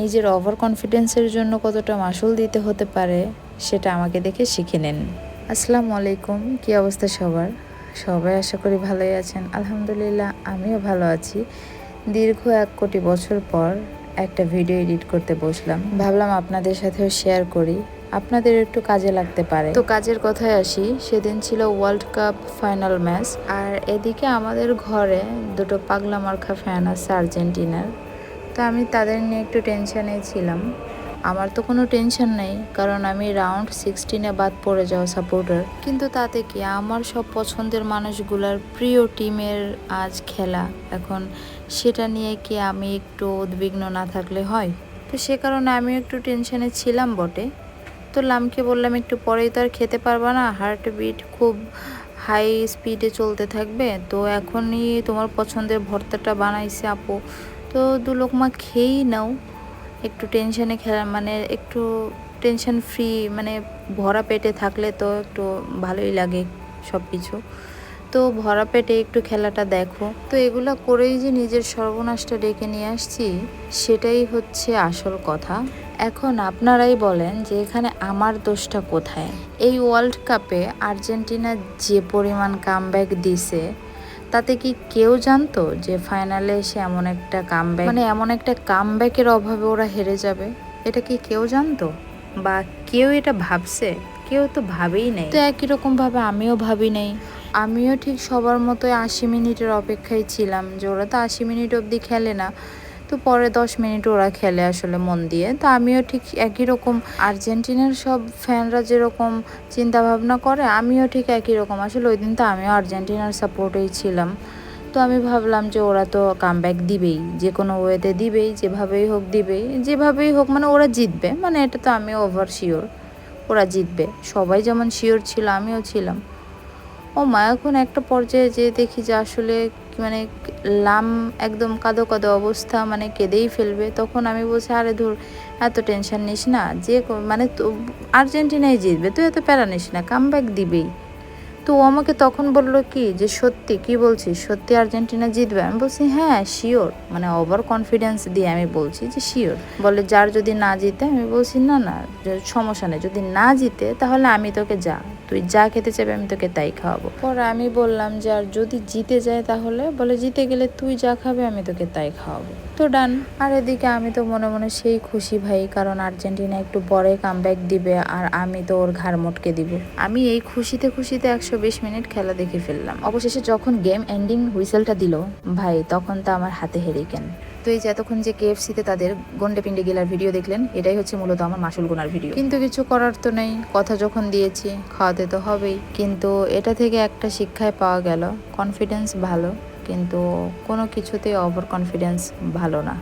নিজের ওভার কনফিডেন্সের জন্য কতটা মাসুল দিতে হতে পারে সেটা আমাকে দেখে শিখে নেন। আসসালামু আলাইকুম, কী অবস্থা সবার? সবাই আশা করি ভালোই আছেন। আলহামদুলিল্লাহ আমিও ভালো আছি। দীর্ঘ 1 কোটি বছর পর একটা ভিডিও এডিট করতে বসলাম, ভাবলাম আপনাদের সাথেও শেয়ার করি, আপনাদের একটু কাজে লাগতে পারে। তো কাজের কথায় আসি, সেদিন ছিল ওয়ার্ল্ড কাপ ফাইনাল ম্যাচ, আর এদিকে আমাদের ঘরে দুটো পাগলা মার্কা ফ্যান আছে আর্জেন্টিনার। তো আমি তাদের নিয়ে একটু টেনশানে ছিলাম। আমার তো কোনো টেনশন নেই, কারণ আমি রাউন্ড 16-এ বাদ পড়ে যাওয়া সাপোর্টার। কিন্তু তাতে কি, আমার সব পছন্দের মানুষগুলার প্রিয় টিমের আজ খেলা, এখন সেটা নিয়ে কি আমি একটু উদ্বিগ্ন না থাকলে হয়? তো সে কারণে আমি একটু টেনশনে ছিলাম বটে। তো লামকে বললাম একটু পরেই তো আর খেতে পারবা না, হার্টবিট খুব হাই স্পিডে চলতে থাকবে, তো এখনই তোমার পছন্দের ভর্তাটা বানাইছে আপু, তো 2 লোকমা খেয়েই নাও। একটু টেনশানে খেলা মানে একটু টেনশন ফ্রি, মানে ভরা পেটে থাকলে তো একটু ভালোই লাগে সব কিছু। তো ভরা পেটে একটু খেলাটা দেখো। তো এগুলা করেই যে নিজের সর্বনাশটা ডেকে নিয়ে আসছি, সেটাই হচ্ছে আসল কথা। এখন আপনারাই বলেন যে এখানে আমার দোষটা কোথায়? এই ওয়ার্ল্ড কাপে আর্জেন্টিনা যে পরিমাণ কামব্যাক দিছে, তাতে কি কেউ জানতো যে ফাইনালে এসে এমন একটা কামব্যাক, মানে এমন একটা কামব্যাকের অভাবে ওরা হেরে যাবে? এটা কি কেউ জানতো, বা কেউ এটা ভাবছে? কেউ তো ভাবেই নাই। তো একই রকম ভাবে আমিও ভাবি নাই। আমিও ঠিক সবার মতোই 80 মিনিটের অপেক্ষায় ছিলাম, যে ওরা তো 80 মিনিট অবধি খেলে না, তো পরে 10 মিনিট ওরা খেলে আসলে মন দিয়ে। তো আমিও ঠিক একই রকম, আর্জেন্টিনার সব ফ্যানরা যেরকম চিন্তা ভাবনা করে, আমিও ঠিক একই রকম। আসলে ওই দিন তো আমিও আর্জেন্টিনার সাপোর্টেই ছিলাম। তো আমি ভাবলাম যে ওরা তো কামব্যাক দিবেই, যে কোনো ওয়েতে দিবেই, যেভাবেই হোক দিবেই, যেভাবেই হোক, মানে ওরা জিতবে, মানে এটা তো আমিও ওভার শিওর ওরা জিতবে। সবাই যেমন শিওর ছিল, আমিও ছিলাম। ও মা, এখন একটা পর্যায়ে যেয়ে দেখি যে আসলে মানে লাম একদম কাঁদো কাঁদো অবস্থা, মানে কেঁদেই ফেলবে। তখন আমি বলছি, আরে ধুর, এত টেনশন নিস না, যে মানে তো আর্জেন্টিনাই জিতবে, তুই এত প্যারা নিস না, কামব্যাক দিবেই। তো ও আমাকে তখন বললো কি, যে সত্যি কি বলছিস, সত্যি আর্জেন্টিনা জিতবে? আমি বলছি হ্যাঁ শিওর, মানে ওভার কনফিডেন্স দিয়ে আমি বলছি যে শিওর। বলে যার যদি না জিতে? আমি বলছি না না, সমস্যা নেই, যদি না জিতে তাহলে আমি তোকে তুই যা খেতে চাইবে আমি তোকে তাই খাওয়াবো। পরে আমি বললাম যে আর যদি জিতে যায় তাহলে? বলে জিতে গেলে তুই যা খাবে আমি তোকে তাই খাওয়াবো। তো ডান। আর এদিকে আমি তো মনে মনে সেই খুশি ভাই, কারণ আর্জেন্টিনা একটু পরে কামব্যাক দিবে আর আমি তো ওর ঘাড় মটকে দিব। আমি এই খুশিতে খুশিতে 120 মিনিট খেলা দেখে ফেললাম। অবশেষে যখন গেম এন্ডিং হুইসেলটা দিল ভাই, তখন তো আমার হাতে হেরিকেন। তো এই যে এতক্ষণ যে KFC-তে তাদের গন্ডে পিন্ডে গেলার ভিডিও দেখলেন, এটাই হচ্ছে মূলত আমার মাসুল গোনার ভিডিও। কিন্তু কিছু করার তো নেই, কথা যখন দিয়েছি খাওয়াতে তো হবেই। কিন্তু এটা থেকে একটা শিক্ষায় পাওয়া গেল, কনফিডেন্স ভালো, কিন্তু কোনো কিছুতেই ওভার কনফিডেন্স ভালো না।